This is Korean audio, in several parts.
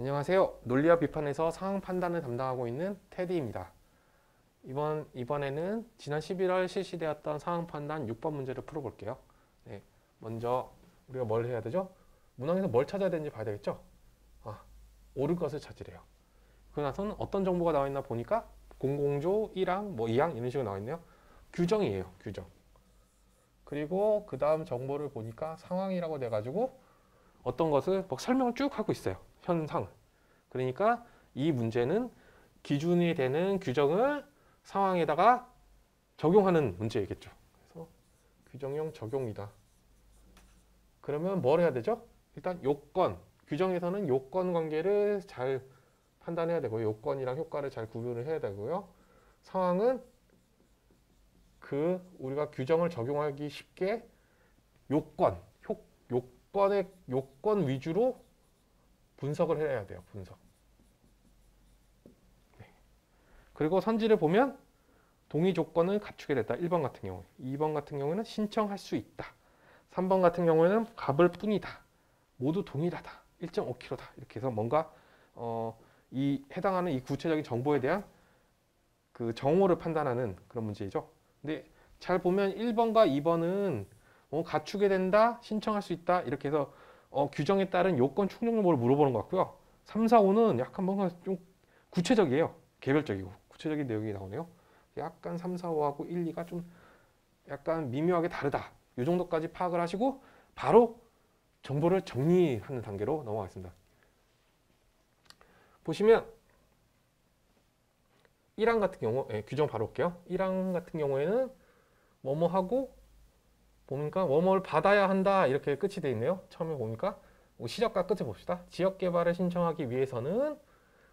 안녕하세요. 논리와 비판에서 상황 판단을 담당하고 있는 테디입니다. 이번에는 지난 11월 실시되었던 상황 판단 6번 문제를 풀어볼게요. 네, 먼저 우리가 뭘 해야 되죠? 문항에서 뭘 찾아야 되는지 봐야 되겠죠? 옳은 것을 찾으래요. 그러고 나서는 어떤 정보가 나와 있나 보니까 공공조 1항, 2항 이런 식으로 나와 있네요. 규정이에요. 규정. 그리고 그 다음 정보를 보니까 상황이라고 돼가지고 어떤 것을 설명을 쭉 하고 있어요. 현상을. 그러니까 이 문제는 기준이 되는 규정을 상황에다가 적용하는 문제이겠죠. 그래서 규정형 적용이다. 그러면 뭘 해야 되죠? 일단 요건, 규정에서는 요건 관계를 잘 판단해야 되고요. 요건이랑 효과를 잘 구분을 해야 되고요. 상황은 우리가 규정을 적용하기 쉽게 요건 위주로 분석을 해야 돼요. 분석. 네. 그리고 선지를 보면 동의 조건을 갖추게 됐다. 1번 같은 경우. 2번 같은 경우는 신청할 수 있다. 3번 같은 경우에는 가볼 뿐이다. 모두 동일하다. 1.5kg다. 이렇게 해서 뭔가 이 해당하는 이 구체적인 정보에 대한 그 정오를 판단하는 그런 문제이죠. 근데 잘 보면 1번과 2번은 갖추게 된다, 신청할 수 있다 이렇게 해서 규정에 따른 요건 충족 여부를 물어보는 것 같고요. 3, 4, 5는 약간 뭔가 좀 구체적이에요. 개별적이고 구체적인 내용이 나오네요. 약간 3, 4, 5하고 1, 2가 좀 약간 미묘하게 다르다. 이 정도까지 파악을 하시고 바로 정보를 정리하는 단계로 넘어가겠습니다. 보시면 1항 같은 경우, 규정 바로 볼게요. 1항 같은 경우에는 뭐뭐하고 보니까 뭐뭐를 받아야 한다 이렇게 끝이 되어 있네요. 처음에 보니까 시작과 끝을 봅시다. 지역 개발을 신청하기 위해서는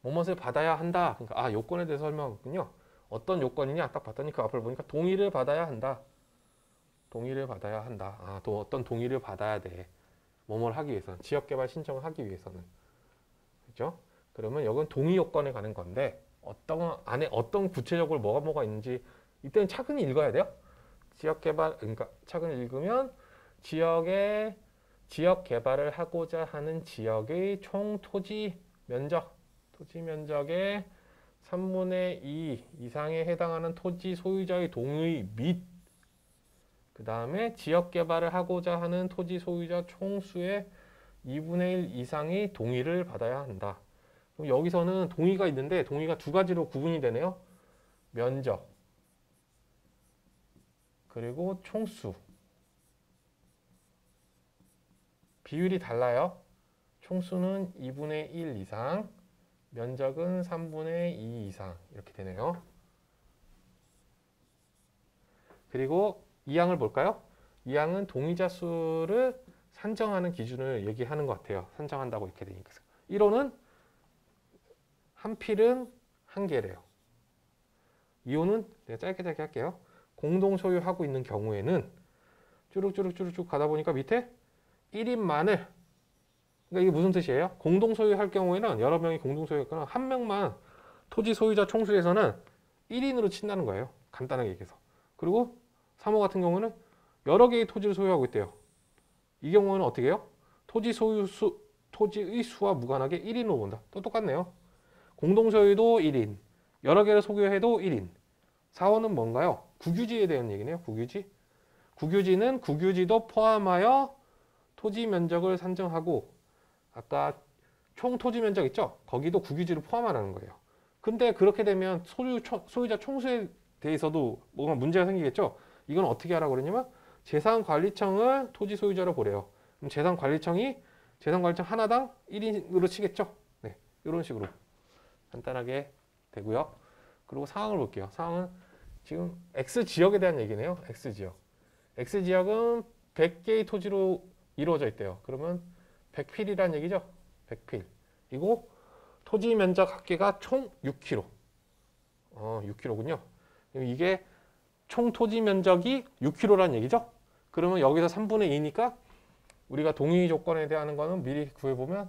뭐뭇을 받아야 한다. 그러니까 요건에 대해서 설명하군요. 어떤 요건이냐 딱 봤더니 그 앞을 보니까 동의를 받아야 한다. 동의를 받아야 한다. 또 어떤 동의를 받아야 돼. 뭐뭐를 하기 위해서는 지역 개발 신청을 하기 위해서는 그렇죠? 그러면 여기는 동의 요건에 가는 건데 안에 어떤 구체적으로 뭐가 있는지 이때는 차근히 읽어야 돼요. 지역 개발, 그러니까 차근히 읽으면 지역 개발을 하고자 하는 지역의 총 토지 면적의 3분의 2 이상에 해당하는 토지 소유자의 동의 및 그 다음에 지역 개발을 하고자 하는 토지 소유자 총수의 2분의 1 이상의 동의를 받아야 한다. 그럼 여기서는 동의가 있는데 동의가 두 가지로 구분이 되네요. 면적 그리고 총수. 비율이 달라요. 총수는 2분의 1 이상, 면적은 3분의 2 이상 이렇게 되네요. 그리고 2항을 볼까요? 2항은 동의자 수를 산정하는 기준을 얘기하는 것 같아요. 산정한다고 이렇게 되니까. 1호는 한 필은 한 개래요. 2호는 내가 짧게 할게요. 공동 소유하고 있는 경우에는 쭈룩쭈룩 가다 보니까 밑에 1인만을 그러니까 이게 무슨 뜻이에요? 공동 소유할 경우에는 여러 명이 공동 소유했거나 한 명만 토지 소유자 총수에서는 1인으로 친다는 거예요. 간단하게 얘기해서. 그리고 3호 같은 경우는 여러 개의 토지를 소유하고 있대요. 이 경우에는 어떻게 해요? 토지의 수와 무관하게 1인으로 본다. 또 똑같네요. 공동 소유도 1인, 여러 개를 소유해도 1인. 4호는 뭔가요? 국유지에 대한 얘기네요. 국유지. 국유지는 국유지도 포함하여 토지 면적을 산정하고 아까 총 토지 면적 있죠? 거기도 국유지를 포함하는 거예요. 근데 그렇게 되면 소유자 총수에 대해서도 뭔가 문제가 생기겠죠? 이건 어떻게 하라고 그러냐면 재산관리청을 토지 소유자로 보래요. 그럼 재산관리청 하나당 1인으로 치겠죠? 네, 이런 식으로 간단하게 되고요. 그리고 상황을 볼게요. 상황은 지금 X지역에 대한 얘기네요. X지역. X지역은 100개의 토지로 이루어져 있대요. 그러면 100필이라는 얘기죠. 100필. 그리고 토지 면적 합계가 총 6km. 6km군요. 이게 총 토지 면적이 6km라는 얘기죠. 그러면 여기서 3분의 2니까 우리가 동의 조건에 대한 거는 미리 구해보면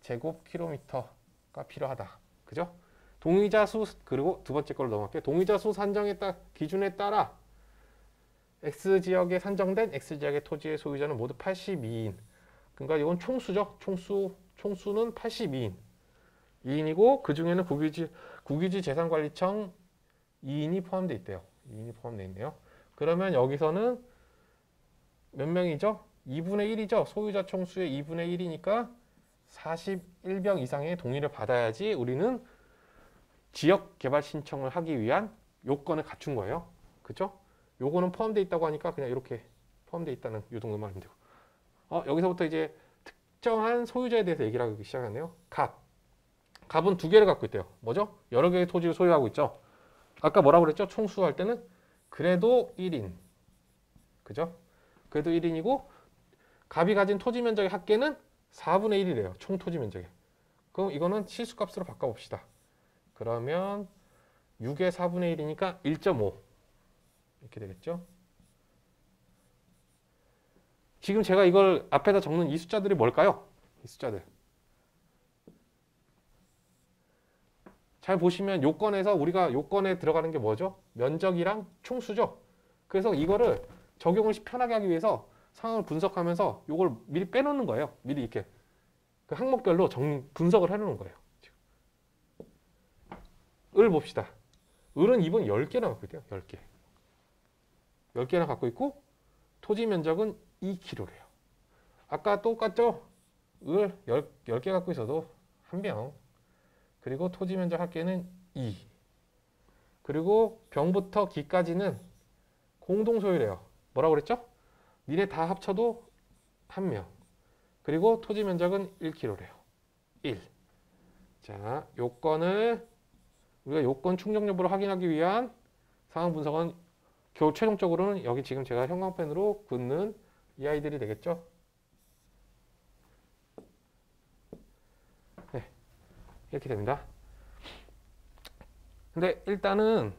4제곱킬로미터가 필요하다. 그죠? 동의자 수, 그리고 두 번째 걸로 넘어갈게요. 동의자 수 산정에 기준에 따라 X지역에 산정된 X지역의 토지의 소유자는 모두 82인. 그러니까 이건 총수죠. 총수 총수는 82인. 2인이고 그 중에는 국유지 재산관리청 2인이 포함되어 있대요. 2인이 포함되어 있네요. 그러면 여기서는 몇 명이죠? 2분의 1이죠. 소유자 총수의 2분의 1이니까 41병 이상의 동의를 받아야지 우리는 지역 개발 신청을 하기 위한 요건을 갖춘 거예요. 그죠? 요거는 포함되어 있다고 하니까 그냥 이렇게 포함되어 있다는 요 정도만 하면 되고. 여기서부터 이제 특정한 소유자에 대해서 얘기를 하기 시작하네요. 갑은 두 개를 갖고 있대요. 뭐죠? 여러 개의 토지를 소유하고 있죠. 아까 뭐라고 그랬죠? 총수할 때는 그래도 1인. 그죠? 그래도 1인이고 갑이 가진 토지 면적의 합계는 4분의 1이래요. 총 토지 면적에. 그럼 이거는 실수값으로 바꿔봅시다. 그러면 6의 4분의 1이니까 1.5 이렇게 되겠죠. 지금 제가 이걸 앞에다 적는 이 숫자들이 뭘까요? 이 숫자들. 잘 보시면 요건에서 우리가 요건에 들어가는 게 뭐죠? 면적이랑 총수죠. 그래서 이거를 적용을 편하게 하기 위해서 상황을 분석하면서 요걸 미리 빼놓는 거예요. 미리 이렇게 그 항목별로 분석을 해놓는 거예요. 을 봅시다. 을은 이번 10개나 갖고 있대요. 10개. 10개나 갖고 있고 토지 면적은 2kg래요. 아까 똑같죠? 을 10개 갖고 있어도 1병. 그리고 토지 면적 합계는 2. 그리고 병부터 기까지는 공동 소유래요. 뭐라고 그랬죠? 니네 다 합쳐도 1명. 그리고 토지 면적은 1kg래요. 1. 자, 요건을 우리가 요건 충족 여부를 확인하기 위한 상황 분석은 최종적으로는 여기 지금 제가 형광펜으로 긋는 이 아이들이 되겠죠? 네, 이렇게 됩니다. 근데 일단은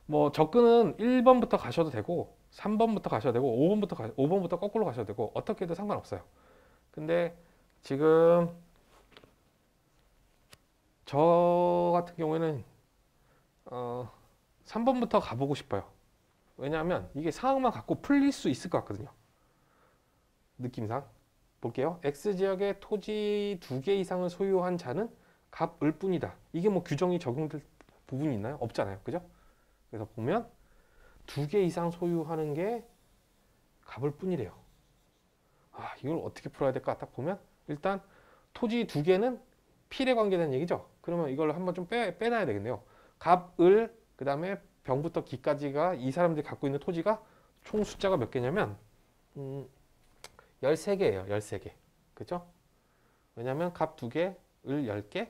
뭐 접근은 1번부터 가셔도 되고 3번부터 가셔도 되고 5번부터 거꾸로 가셔도 되고 어떻게 해도 상관없어요. 근데 지금 저 같은 경우에는 3번부터 가보고 싶어요. 왜냐하면 이게 상황만 갖고 풀릴 수 있을 것 같거든요. 느낌상. 볼게요. X지역에 토지 2개 이상을 소유한 자는 갑을 뿐이다. 이게 뭐 규정이 적용될 부분이 있나요? 없잖아요. 그죠? 그래서 보면 2개 이상 소유하는 게 갑을 뿐이래요. 이걸 어떻게 풀어야 될까? 딱 보면 일단 토지 2개는 필에 관계된 얘기죠. 그러면 이걸 한번 좀 빼놔야 되겠네요. 갑을 그 다음에 병부터 기까지가 이 사람들이 갖고 있는 토지가 총 숫자가 몇 개냐면 13개예요. 13개. 그죠? 왜냐면 갑 2개, 을 10개,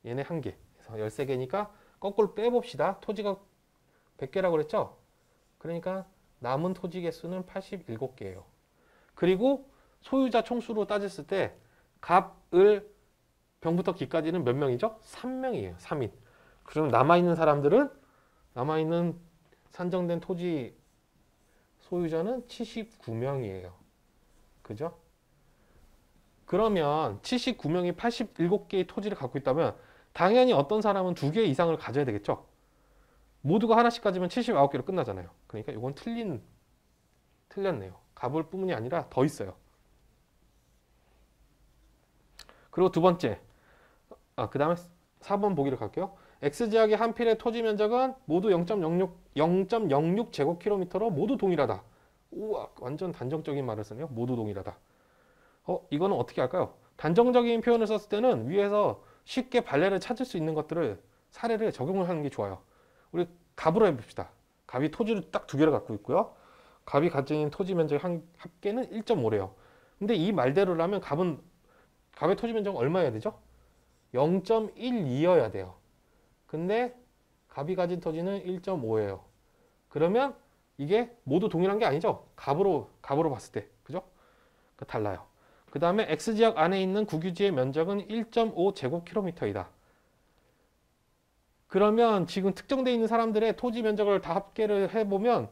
얘네 1개. 그래서 13개니까 거꾸로 빼봅시다. 토지가 100개라고 그랬죠? 그러니까 남은 토지 개수는 87개예요. 그리고 소유자 총수로 따졌을 때 갑, 을, 병부터 기까지는 몇 명이죠? 3명이에요. 3인. 그럼 남아있는 사람들은 남아있는 산정된 토지 소유자는 79명이에요. 그죠? 그러면 79명이 87개의 토지를 갖고 있다면 당연히 어떤 사람은 2개 이상을 가져야 되겠죠? 모두가 하나씩 가지면 79개로 끝나잖아요. 그러니까 이건 틀렸네요. 갑을 뿐만이 아니라 더 있어요. 그리고 두 번째, 그 다음에 4번 보기로 갈게요. X지역의 한 필의 토지 면적은 모두 0.06 제곱킬로미터로 모두 동일하다. 우와, 완전 단정적인 말을 쓰네요. 모두 동일하다. 이거는 어떻게 할까요? 단정적인 표현을 썼을 때는 위에서 쉽게 발레를 찾을 수 있는 것들을 사례를 적용을 하는 게 좋아요. 우리 갑으로 해봅시다. 갑이 토지를 딱 2개를 갖고 있고요. 갑이 가진 토지 면적 합계는 1.5래요. 근데 이 말대로라면 갑의 토지 면적은 얼마여야 되죠? 0.12여야 돼요. 근데 갑이 가진 토지는 1.5예요. 그러면 이게 모두 동일한 게 아니죠? 갑으로 봤을 때. 그죠? 달라요. 그 다음에 X지역 안에 있는 국유지의 면적은 1.5 제곱킬로미터이다. 그러면 지금 특정되어 있는 사람들의 토지 면적을 다 합계를 해보면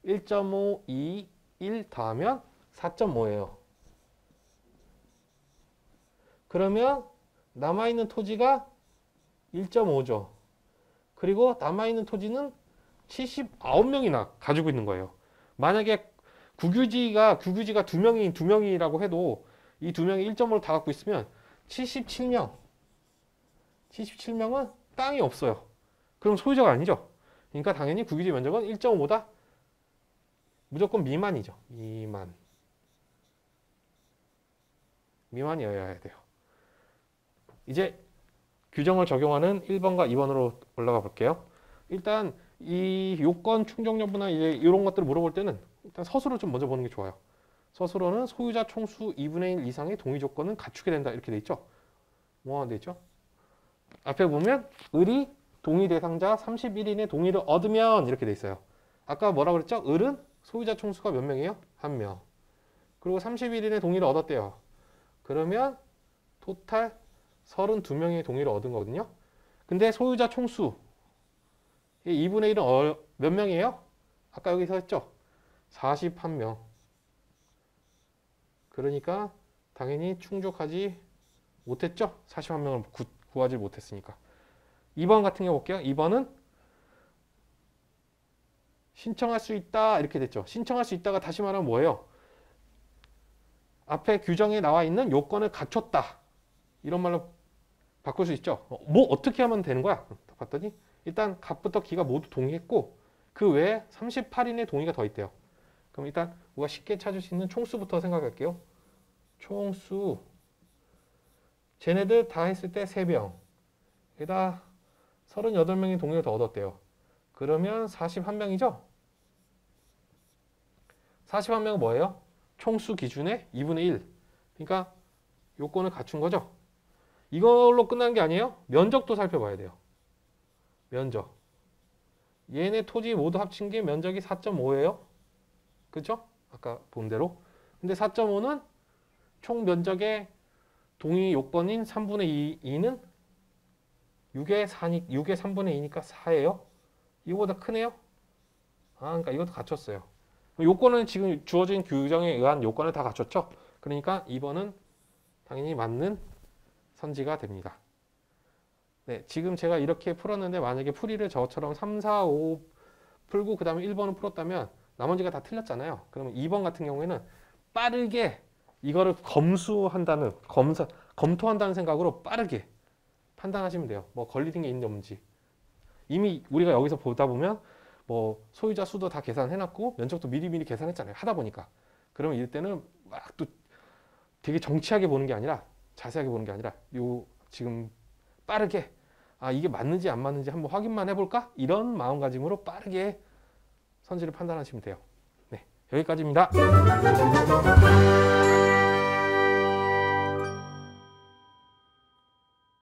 1.5, 2, 1 더하면 4.5예요. 그러면 남아있는 토지가 1.5죠. 그리고 남아있는 토지는 79명이나 가지고 있는 거예요. 만약에 국유지가 2명이라고 해도 이 2명이 1.5를 다 갖고 있으면 77명. 77명은 땅이 없어요. 그럼 소유자가 아니죠. 그러니까 당연히 국유지 면적은 1.5보다 무조건 미만이죠. 미만이어야 돼요. 이제 규정을 적용하는 1번과 2번으로 올라가 볼게요. 일단 이 요건 충족 여부나 이제 이런 것들을 물어볼 때는 일단 서술을 좀 먼저 보는 게 좋아요. 서술어는 소유자 총수 2분의 1 이상의 동의 조건은 갖추게 된다 이렇게 돼 있죠. 뭐가 돼 있죠? 앞에 보면 을이 동의 대상자 31인의 동의를 얻으면 이렇게 돼 있어요. 아까 뭐라 그랬죠? 을은 소유자 총수가 몇 명이에요? 1명. 그리고 31인의 동의를 얻었대요. 그러면 토탈 32명의 동의를 얻은 거거든요. 근데 소유자 총수 2분의 1은 몇 명이에요? 아까 여기서 했죠? 41명. 그러니까 당연히 충족하지 못했죠? 41명을 구하지 못했으니까. 2번 같은 경우 볼게요. 2번은 신청할 수 있다 이렇게 됐죠. 신청할 수 있다가 다시 말하면 뭐예요? 앞에 규정에 나와 있는 요건을 갖췄다. 이런 말로 바꿀 수 있죠. 뭐 어떻게 하면 되는 거야? 봤더니 일단 갑부터 기가 모두 동의했고 그 외에 38인의 동의가 더 있대요. 그럼 일단 우리가 쉽게 찾을 수 있는 총수부터 생각할게요. 총수 쟤네들 다 했을 때 3명 여기다 38명의 동의를 더 얻었대요. 그러면 41명이죠? 41명은 뭐예요? 총수 기준의 2분의 1. 그러니까 요건을 갖춘 거죠. 이걸로 끝난 게 아니에요. 면적도 살펴봐야 돼요. 면적. 얘네 토지 모두 합친 게 면적이 4.5예요. 그죠? 아까 본 대로. 근데 4.5는 총 면적의 동의 요건인 3분의 2는 6의 3분의 2니까 4예요. 이거보다 크네요. 그러니까 이것도 갖췄어요. 요건은 지금 주어진 규정에 의한 요건을 다 갖췄죠. 그러니까 2번은 당연히 맞는 선지가 됩니다. 네, 지금 제가 이렇게 풀었는데 만약에 풀이를 저처럼 3, 4, 5 풀고 그 다음에 1번을 풀었다면 나머지가 다 틀렸잖아요. 그러면 2번 같은 경우에는 빠르게 이거를 검토한다는 생각으로 빠르게 판단하시면 돼요. 뭐 걸리는 게 있는지 없는지. 이미 우리가 여기서 보다 보면 뭐 소유자 수도 다 계산해놨고 면적도 미리미리 계산했잖아요. 하다 보니까. 그러면 이럴 때는 막 또 되게 정치하게 보는 게 아니라 자세하게 보는 게 아니라 요 지금 빠르게 이게 맞는지 안 맞는지 한번 확인만 해볼까? 이런 마음가짐으로 빠르게 선지를 판단하시면 돼요. 네, 여기까지입니다.